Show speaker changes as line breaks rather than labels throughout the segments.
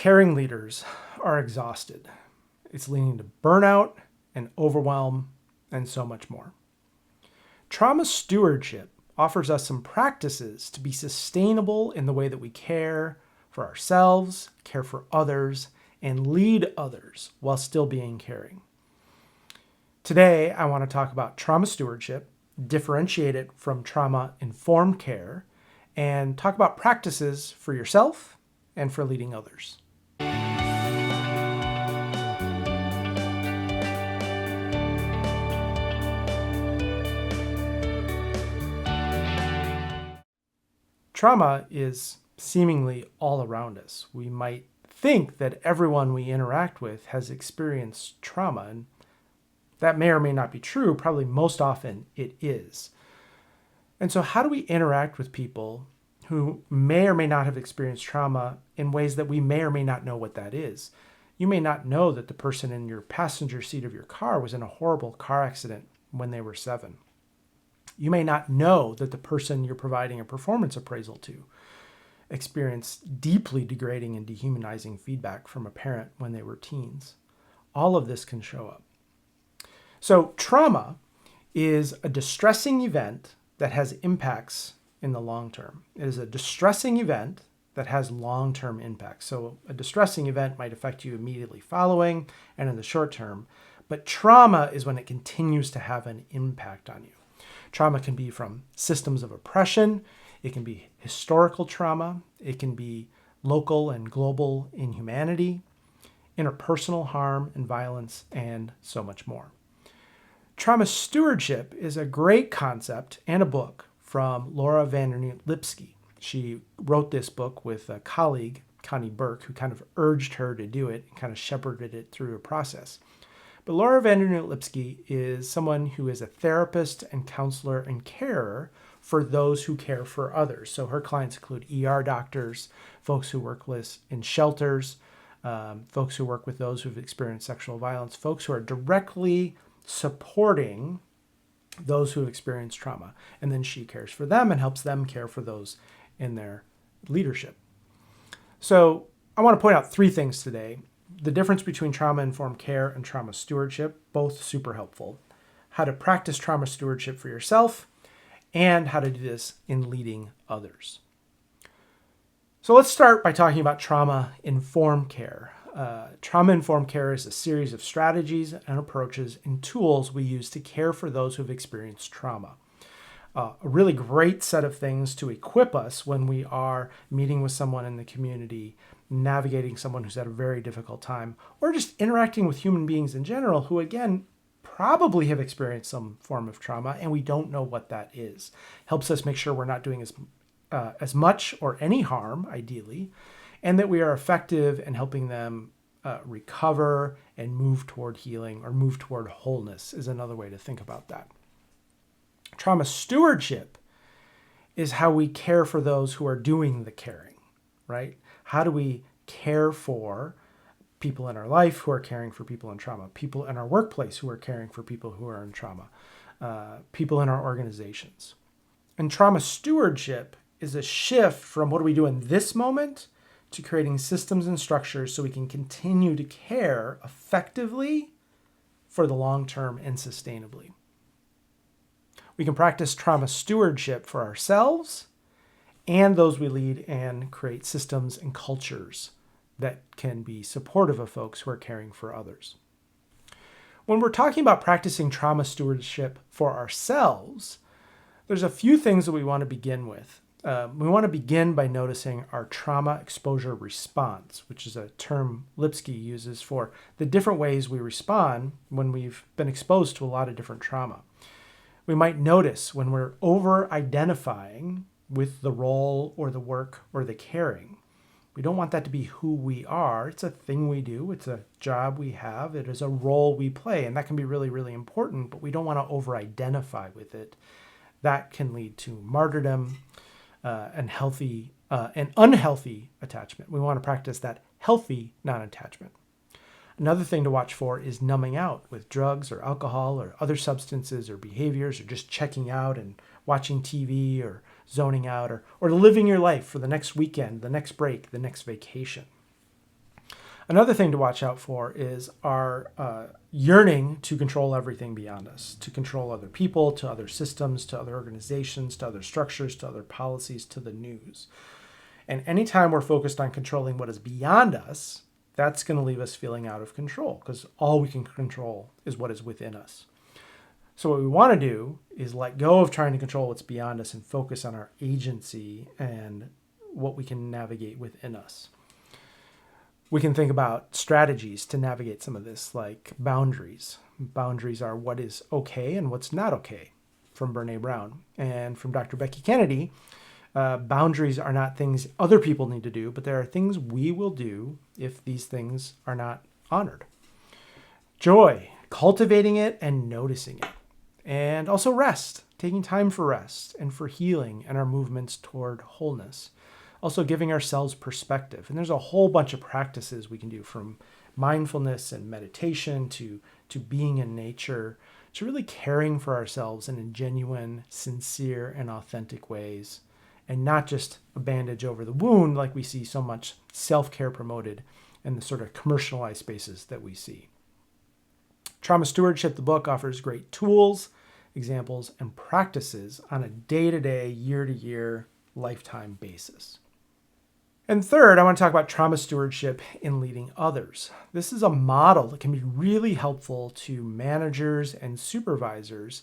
caring leaders are exhausted. It's leading to burnout and overwhelm and so much more. Trauma stewardship offers us some practices to be sustainable in the way that we care for ourselves, care for others, and lead others while still being caring. Today, I want to talk about trauma stewardship, differentiate it from trauma-informed care, and talk about practices for yourself and for leading others. Trauma is seemingly all around us. We might think that everyone we interact with has experienced trauma, and that may or may not be true. Probably most often it is. And so how do we interact with people who may or may not have experienced trauma in ways that we may or may not know what that is? You may not know that the person in your passenger seat of your car was in a horrible car accident when they were 7. You may not know that the person you're providing a performance appraisal to experienced deeply degrading and dehumanizing feedback from a parent when they were teens. All of this can show up. So trauma is a distressing event that has impacts in the long term. It is a distressing event that has long-term impacts. So a distressing event might affect you immediately following and in the short term, but trauma is when it continues to have an impact on you. Trauma can be from systems of oppression. It can be historical trauma. It can be local and global inhumanity, interpersonal harm and violence, and so much more. Trauma stewardship is a great concept and a book from Laura van Dernoot Lipsky. She wrote this book with a colleague, Connie Burke, who kind of urged her to do it and kind of shepherded it through a process. But Laura van Dernoot Lipsky is someone who is a therapist and counselor and carer for those who care for others. So her clients include ER doctors, folks who work in shelters, folks who work with those who've experienced sexual violence, folks who are directly supporting those who have experienced trauma. And then she cares for them and helps them care for those in their leadership. So I want to point out 3 things today. The difference between trauma-informed care and trauma stewardship, both super helpful. How to practice trauma stewardship for yourself, and how to do this in leading others. So let's start by talking about trauma-informed care. Trauma-informed care is a series of strategies and approaches and tools we use to care for those who've experienced trauma. A really great set of things to equip us when we are meeting with someone in the community, navigating someone who's had a very difficult time, or just interacting with human beings in general who, again, probably have experienced some form of trauma and we don't know what that is. Helps us make sure we're not doing as much or any harm, ideally, and that we are effective in helping them recover and move toward healing or move toward wholeness is another way to think about that. Trauma stewardship is how we care for those who are doing the caring, right? How do we care for people in our life who are caring for people in trauma, people in our workplace who are caring for people who are in trauma, people in our organizations? And trauma stewardship is a shift from what do we do in this moment to creating systems and structures so we can continue to care effectively for the long term and sustainably. We can practice trauma stewardship for ourselves and those we lead and create systems and cultures that can be supportive of folks who are caring for others. When we're talking about practicing trauma stewardship for ourselves, there's a few things that we want to begin with. We want to begin by noticing our trauma exposure response, which is a term Lipsky uses for the different ways we respond when we've been exposed to a lot of different trauma. We might notice when we're over-identifying with the role or the work or the caring. We don't want that to be who we are. It's a thing we do. It's a job we have. It is a role we play, and that can be really, really important, but we don't want to over-identify with it. That can lead to martyrdom and unhealthy attachment. We want to practice that healthy non-attachment. Another thing to watch for is numbing out with drugs or alcohol or other substances or behaviors, or just checking out and watching TV or zoning out, or living your life for the next weekend, the next break, the next vacation. Another thing to watch out for is our yearning to control everything beyond us, to control other people, to other systems, to other organizations, to other structures, to other policies, to the news. And anytime we're focused on controlling what is beyond us, that's going to leave us feeling out of control, because all we can control is what is within us. So what we want to do is let go of trying to control what's beyond us and focus on our agency and what we can navigate within us. We can think about strategies to navigate some of this, like boundaries. Boundaries are what is okay and what's not okay, from Brene Brown. And from Dr. Becky Kennedy, boundaries are not things other people need to do, but there are things we will do if these things are not honored. Joy, cultivating it and noticing it. And also rest, taking time for rest and for healing and our movements toward wholeness. Also giving ourselves perspective. And there's a whole bunch of practices we can do, from mindfulness and meditation to being in nature, to really caring for ourselves in genuine, sincere, and authentic ways. And not just a bandage over the wound like we see so much self-care promoted in the sort of commercialized spaces that we see. Trauma Stewardship, the book, offers great tools, examples, and practices on a day-to-day, year-to-year, lifetime basis. And third, I want to talk about trauma stewardship in leading others. This is a model that can be really helpful to managers and supervisors,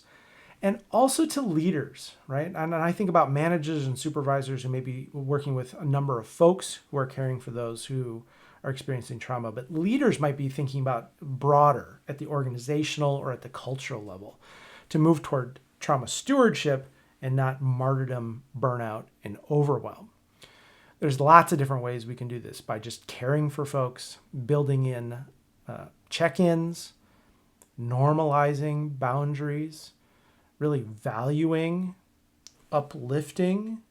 and also to leaders, right? And I think about managers and supervisors who may be working with a number of folks who are caring for those who are experiencing trauma, but leaders might be thinking about broader at the organizational or at the cultural level to move toward trauma stewardship and not martyrdom, burnout, and overwhelm. There's lots of different ways we can do this by just caring for folks, building in check-ins, normalizing boundaries, really valuing, uplifting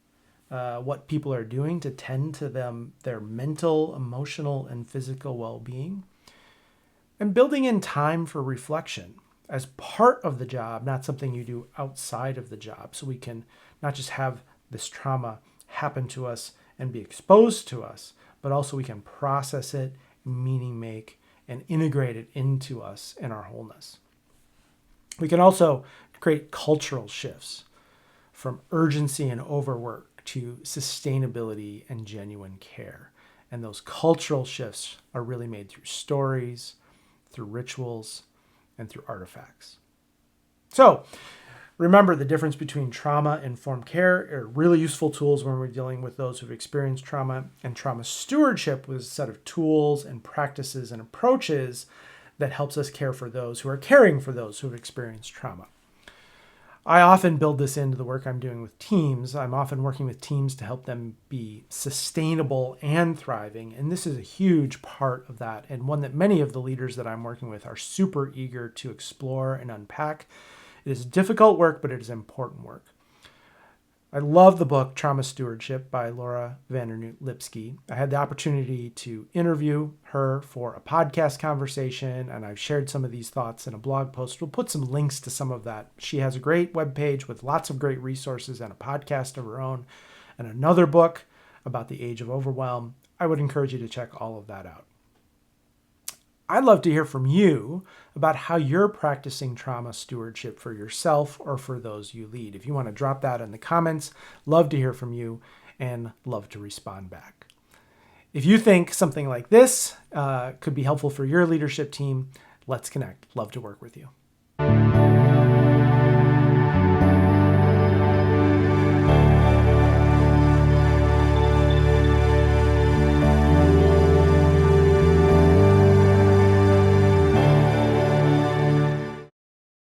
what people are doing to tend to their mental, emotional, and physical well-being, and building in time for reflection as part of the job, not something you do outside of the job, so we can not just have this trauma happen to us and be exposed to us, but also we can process it, meaning make, and integrate it into us in our wholeness. We can also create cultural shifts from urgency and overwork to sustainability and genuine care. And those cultural shifts are really made through stories, through rituals, and through artifacts. So remember, the difference between trauma-informed care are really useful tools when we're dealing with those who've experienced trauma, and trauma stewardship was a set of tools and practices and approaches that helps us care for those who are caring for those who have experienced trauma. I often build this into the work I'm doing with teams. I'm often working with teams to help them be sustainable and thriving, and this is a huge part of that, and one that many of the leaders that I'm working with are super eager to explore and unpack. It is difficult work, but it is important work. I love the book Trauma Stewardship by Laura van Dernoot Lipsky. I had the opportunity to interview her for a podcast conversation, and I've shared some of these thoughts in a blog post. We'll put some links to some of that. She has a great webpage with lots of great resources and a podcast of her own, and another book about the age of overwhelm. I would encourage you to check all of that out. I'd love to hear from you about how you're practicing trauma stewardship for yourself or for those you lead. If you want to drop that in the comments, love to hear from you and love to respond back. If you think something like this could be helpful for your leadership team, let's connect. Love to work with you.